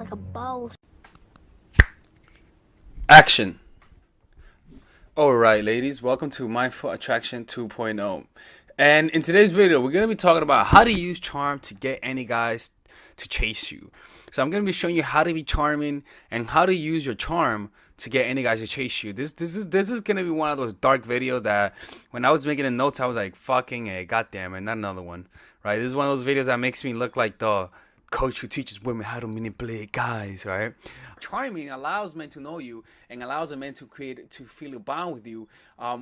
like a boss. Action. Alright, ladies, welcome to Mindful Attraction 2.0. And in today's video, we're going to be talking about how to use charm to get any guys to chase you. So I'm going to be showing you how to be charming and how to use your charm to get any guys to chase you. This is going to be one of those dark videos that when I was making the notes, I was like, fucking A, goddamn it, not another one. Right? This is one of those videos that makes me look like the coach who teaches women how to manipulate guys, right? Charming allows men to know you and allows a man to feel a bond with you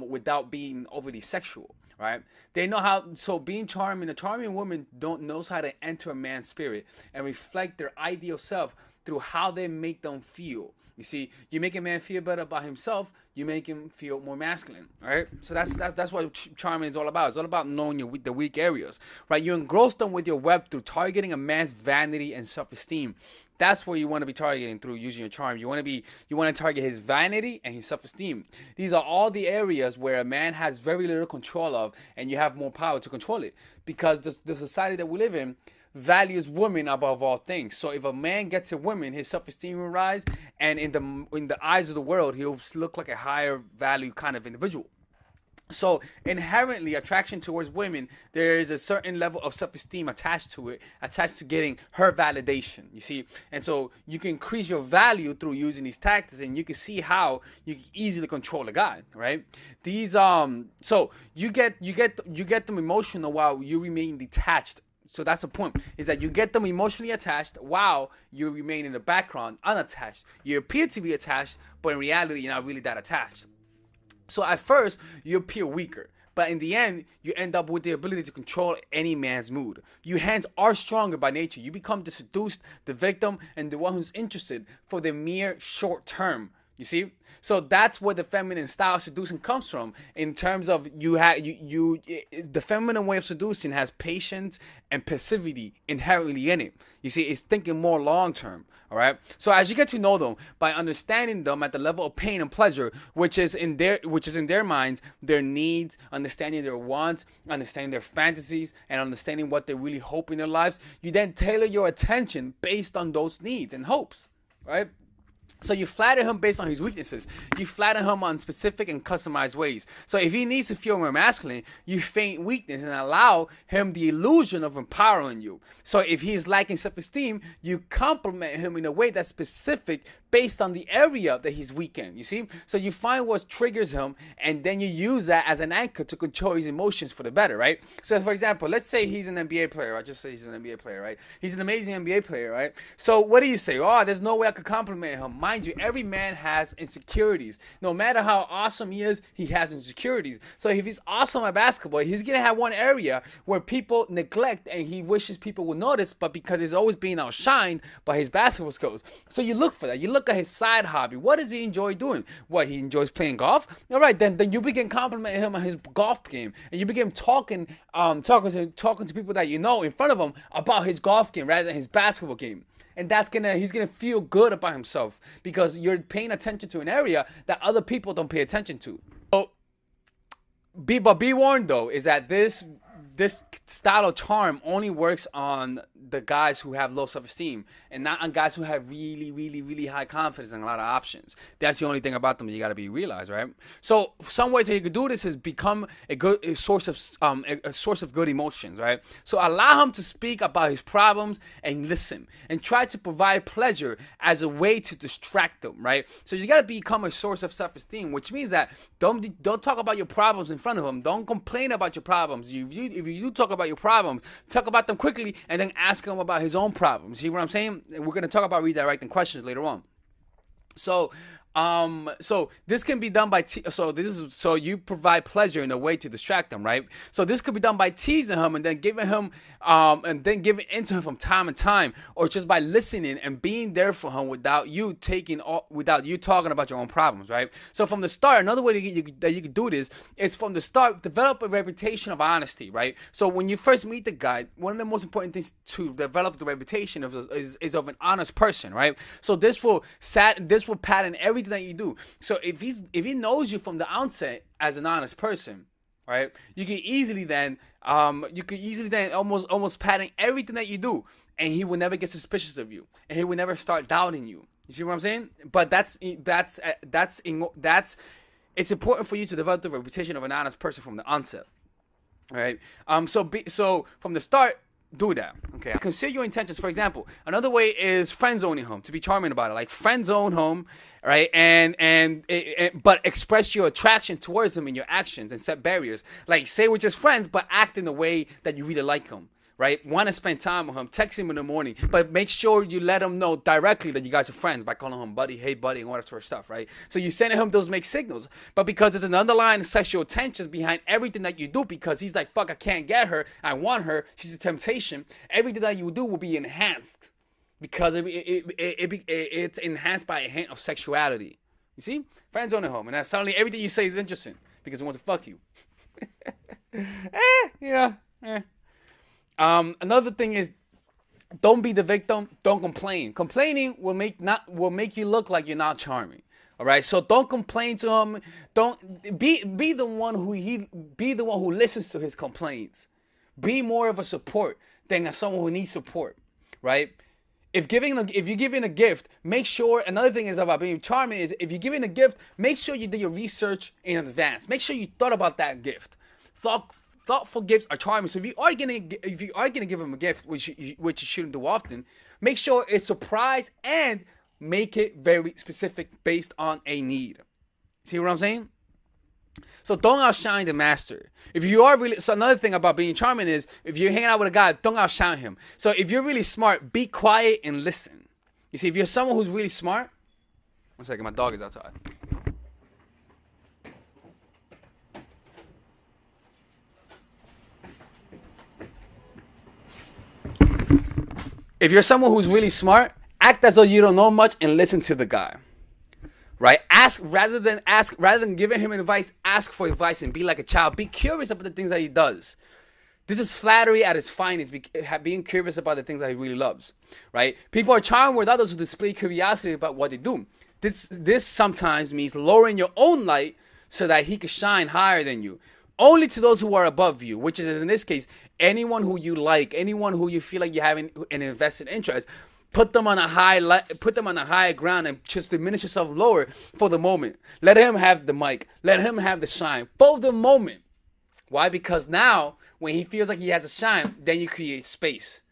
without being overly sexual, right? They know how, so being charming, a charming woman knows how to enter a man's spirit and reflect their ideal self through how they make them feel. You see, you make a man feel better about himself, you make him feel more masculine, right? So that's what charming is all about. It's all about knowing the weak areas, right? You engross them with your web through targeting a man's vanity and self-esteem. That's where you want to be targeting through using your charm. You want to target his vanity and his self-esteem. These are all the areas where a man has very little control of, and you have more power to control it, because the society that we live in values women above all things. So if a man gets a woman, his self-esteem will rise, and in the eyes of the world, he'll look like a higher value kind of individual. So inherently, attraction towards women, there is a certain level of self-esteem attached to it, attached to getting her validation, you see. And so you can increase your value through using these tactics, and you can see how you can easily control a guy, right? These so you get them emotional while you remain detached. So that's the point, is that you get them emotionally attached while you remain in the background unattached. You appear to be attached, but in reality, you're not really that attached. So at first, you appear weaker, but in the end, you end up with the ability to control any man's mood. You hence are stronger by nature. You become the seduced, the victim, and the one who's interested for the mere short term. You see? So that's where the feminine style seducing comes from. In terms of the feminine way of seducing has patience and passivity inherently in it. You see, it's thinking more long term. All right. So as you get to know them, by understanding them at the level of pain and pleasure, which is in their minds, their needs, understanding their wants, understanding their fantasies, and understanding what they really hope in their lives, you then tailor your attention based on those needs and hopes. Right. So you flatter him based on his weaknesses. You flatter him on specific and customized ways. So if he needs to feel more masculine, you feign weakness and allow him the illusion of empowering you. So if he's lacking self-esteem, you compliment him in a way that's specific based on the area that he's weak in. You see? So you find what triggers him, and then you use that as an anchor to control his emotions for the better, right? So for example, let's say he's an NBA player. I just say he's an NBA player, right? He's an amazing NBA player, right? So what do you say? Oh, there's no way I could compliment him. Mind you, every man has insecurities. No matter how awesome he is, he has insecurities. So if he's awesome at basketball, he's going to have one area where people neglect and he wishes people would notice, but because he's always being outshined by his basketball skills. So you look for that. You look at his side hobby. What does he enjoy doing? What, he enjoys playing golf? All right, then you begin complimenting him on his golf game, and you begin talking to people that you know in front of him about his golf game rather than his basketball game. And he's gonna feel good about himself because you're paying attention to an area that other people don't pay attention to. So, be warned though, is that this style of charm only works on the guys who have low self-esteem and not on guys who have really, really, really high confidence and a lot of options. That's the only thing about them that you got to be realized, right? So some ways that you could do this is become a source of good emotions, right? So allow him to speak about his problems and listen, and try to provide pleasure as a way to distract them, right? So you got to become a source of self-esteem, which means that don't talk about your problems in front of him. Don't complain about your problems. If you talk about your problems, talk about them quickly and then ask him about his own problems. See what I'm saying? We're going to talk about redirecting questions later on. So this can be done by so you provide pleasure in a way to distract them, right? So this could be done by teasing him and then giving into him from time to time, or just by listening and being there for him without you talking about your own problems, right? So from the start, another way that you can do this is from the start, develop a reputation of honesty, right? So when you first meet the guy, one of the most important things to develop the reputation is of an honest person, right? So this will pattern everything that you do. So if he knows you from the outset as an honest person, right, you can easily then almost pattern everything that you do. and he will never get suspicious of you, and he will never start doubting you. You see what I'm saying? But that's it's important for you to develop the reputation of an honest person from the onset. All right. So from the start, do that. Okay. Consider your intentions. For example, another way is friend zoning him, to be charming about it. Like friend zone home, right? But express your attraction towards him in your actions and set barriers. Like say we're just friends, but act in a way that you really like him. Right? Want to spend time with him, text him in the morning, but make sure you let him know directly that you guys are friends by calling him buddy, hey buddy, and all that sort of stuff, right? So you sending him those mixed signals, but because there's an underlying sexual tensions behind everything that you do, because he's like, fuck, I can't get her, I want her, she's a temptation, everything that you do will be enhanced because it's enhanced by a hint of sexuality. You see? Friends on the home, and then suddenly everything you say is interesting because he wants to fuck you. Another thing is, don't be the victim. Don't complain. Complaining will make you look like you're not charming. All right. So don't complain to him. Don't be the one who listens to his complaints. Be more of a support than someone who needs support. Right. If you're giving a gift, make sure. Another thing is about being charming is if you're giving a gift, make sure you do your research in advance. Make sure you thought about that gift. Thoughtful gifts are charming. So if you are gonna give him a gift, which you shouldn't do often, make sure it's surprise and make it very specific based on a need. See what I'm saying? So don't outshine the master. If you are really, so another thing about being charming is if you're hanging out with a guy, don't outshine him. So if you're really smart, be quiet and listen. You see, if you're someone who's really smart, one second, my dog is outside. If you're someone who's really smart, act as though you don't know much and listen to the guy. Right? Rather than giving him advice, ask for advice and be like a child. Be curious about the things that he does. This is flattery at its finest, being curious about the things that he really loves. Right? People are charmed with others who display curiosity about what they do. This sometimes means lowering your own light so that he can shine higher than you. Only to those who are above you, which is in this case, anyone who you like, anyone who you feel like you have an invested interest, put them on a high ground and just diminish yourself lower for the moment. Let him have the mic. Let him have the shine for the moment. Why? Because now, when he feels like he has a shine, then you create space.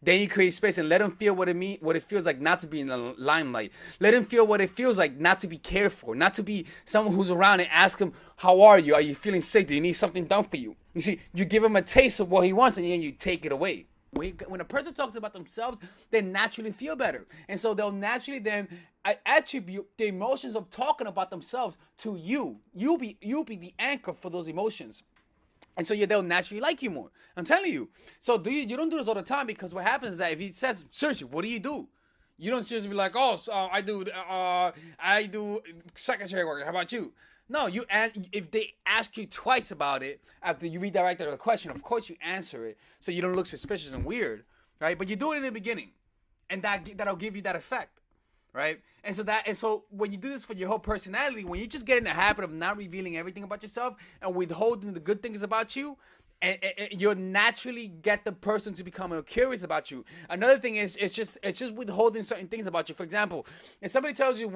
Then you create space and let him feel what it feels like not to be in the limelight. Let him feel what it feels like not to be cared for, not to be someone who's around and ask him, how are you? Are you feeling sick? Do you need something done for you? You see, you give him a taste of what he wants and then you take it away. When a person talks about themselves, they naturally feel better. And so they'll naturally then attribute the emotions of talking about themselves to you. You'll be the anchor for those emotions. And so they'll naturally like you more. I'm telling you. So you don't do this all the time, because what happens is that if he says, seriously, what do? You don't seriously be like, oh, so I do secretary work. How about you? No, if they ask you twice about it after you redirected the question, of course you answer it so you don't look suspicious and weird, right? But you do it in the beginning, and that'll give you that effect. Right? And so when you do this for your whole personality, when you just get in the habit of not revealing everything about yourself and withholding the good things about you, and you'll naturally get the person to become curious about you. Another thing is it's just withholding certain things about you. For example, if somebody tells you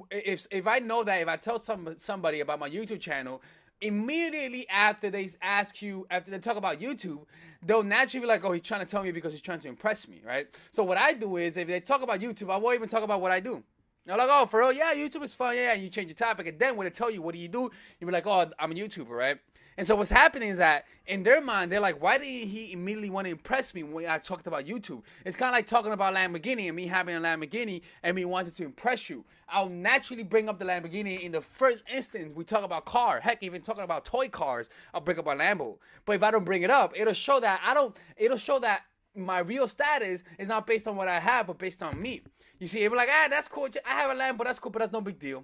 if I know that if I tell somebody about my YouTube channel, immediately after they talk about YouTube, they'll naturally be like, oh, he's trying to tell me because he's trying to impress me, right? So what I do is, if they talk about YouTube, I won't even talk about what I do. They're like, oh, for real? Yeah, YouTube is fun. Yeah, and you change the topic. And then when they tell you, what do? You'll be like, oh, I'm a YouTuber, right? And so what's happening is that in their mind, they're like, why didn't he immediately want to impress me when I talked about YouTube? It's kind of like talking about Lamborghini and me having a Lamborghini and me wanting to impress you. I'll naturally bring up the Lamborghini in the first instance we talk about car. Heck, even talking about toy cars, I'll bring up a Lambo. But if I don't bring it up, it'll show that my real status is not based on what I have, but based on me. You see, it'll be like, that's cool. I have a Lambo, that's cool, but that's no big deal.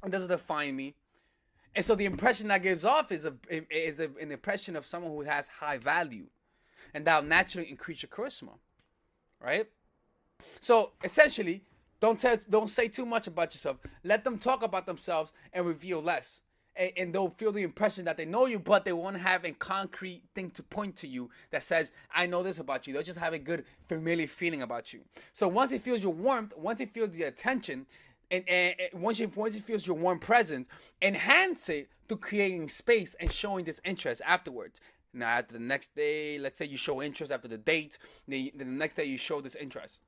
It doesn't define me. And so the impression that gives off is an impression of someone who has high value. And that'll naturally increase your charisma. Right? So essentially, don't say too much about yourself. Let them talk about themselves and reveal less. and they'll feel the impression that they know you, but they won't have a concrete thing to point to you that says, I know this about you. They'll just have a good familiar feeling about you. So once it feels your warmth, once it feels the attention, and once it feels your warm presence, enhance it through creating space and showing this interest afterwards. Now, after the next day, let's say you show interest after the date, the next day you show this interest.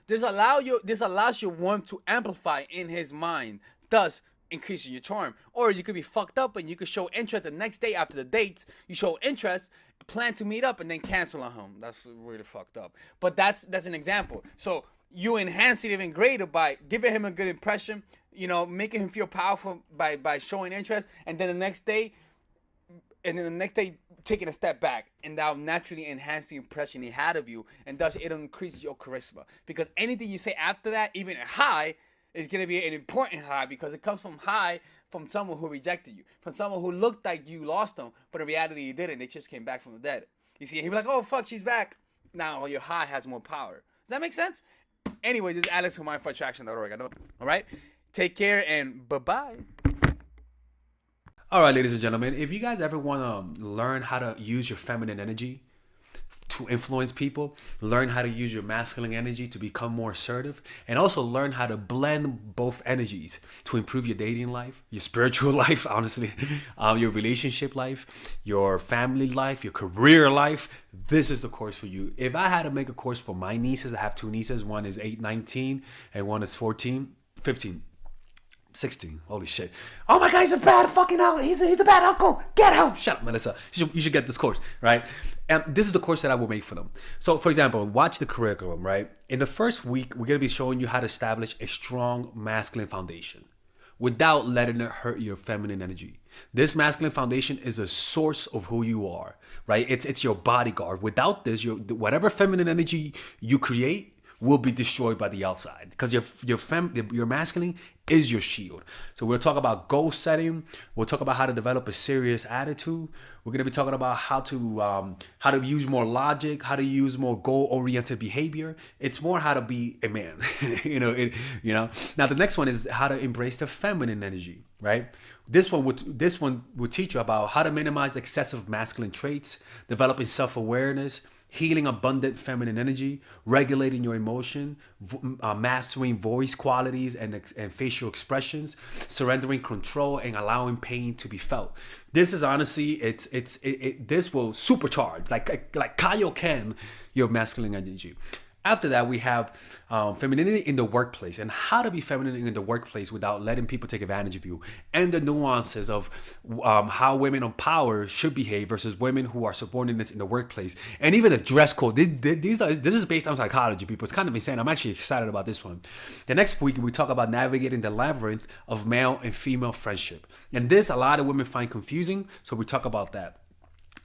This allows your warmth to amplify in his mind, thus increasing your charm. Or you could be fucked up and you could show interest the next day after the date. You show interest, plan to meet up, and then cancel on him. That's really fucked up. But that's an example. So you enhance it even greater by giving him a good impression, making him feel powerful by showing interest, and then the next day taking a step back, and that'll naturally enhance the impression he had of you, and thus it'll increase your charisma. Because anything you say after that, even a high, is going to be an important high, because it comes from someone who rejected you, from someone who looked like you lost them, but in reality you didn't. They just came back from the dead. You see, he'd be like, oh fuck, she's back. Now your high has more power. Does that make sense? Anyway, this is Alex from mindforattraction.org. All right, take care and bye-bye. All right, ladies and gentlemen, if you guys ever want to learn how to use your feminine energy to influence people, learn how to use your masculine energy to become more assertive, and also learn how to blend both energies to improve your dating life, your spiritual life, honestly, your relationship life, your family life, your career life, this is the course for you. If I had to make a course for my nieces, I have two nieces, one is 19 and one is 15. 16. Holy shit. Oh my God, he's a bad fucking uncle. He's a bad uncle. Get him. Shut up, Melissa. You should get this course, right? And this is the course that I will make for them. So, for example, watch the curriculum, right? In the first week, we're going to be showing you how to establish a strong masculine foundation without letting it hurt your feminine energy. This masculine foundation is a source of who you are, right? It's your bodyguard. Without this, whatever feminine energy you create will be destroyed by the outside, because your masculine is your shield. So we'll talk about goal setting. We'll talk about how to develop a serious attitude. We're gonna be talking about how to use more logic, how to use more goal-oriented behavior. It's more how to be a man, Now the next one is how to embrace the feminine energy, right? This one will teach you about how to minimize excessive masculine traits, developing self-awareness, healing abundant feminine energy, regulating your emotion, mastering voice qualities and facial expressions, surrendering control, and allowing pain to be felt. This is honestly, this will supercharge, like Kaioken, your masculine energy. After that, we have femininity in the workplace, and how to be feminine in the workplace without letting people take advantage of you, and the nuances of how women of power should behave versus women who are subordinates in the workplace, and even the dress code. This is based on psychology, people. It's kind of insane. I'm actually excited about this one. The next week, we talk about navigating the labyrinth of male and female friendship, and this a lot of women find confusing, so we talk about that.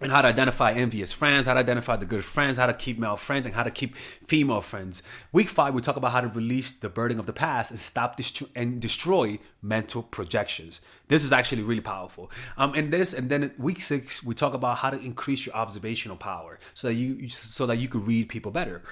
And how to identify envious friends, how to identify the good friends, how to keep male friends, and how to keep female friends. Week 5, we talk about how to release the burden of the past and stop and destroy mental projections. This is actually really powerful. And then week 6, we talk about how to increase your observational power so that you could read people better.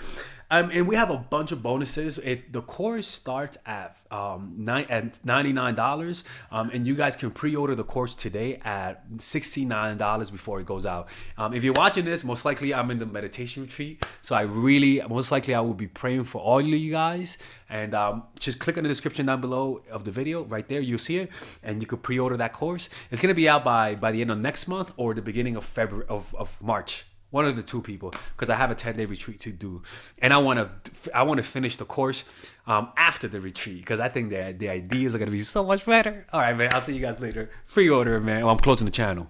And we have a bunch of bonuses. The course starts at $99, and you guys can pre-order the course today at $69 before it goes out. If you're watching this, most likely I'm in the meditation retreat, so I will be praying for all of you guys. And just click on the description down below of the video. Right there, you'll see it, and you could pre-order that course. It's gonna be out by the end of next month or the beginning of February of March. One of the two, people, because I have a 10-day retreat to do, and I want to finish the course after the retreat, because I think the ideas are gonna be so much better. All right, man. I'll see you guys later. Pre-order, man. I'm closing the channel.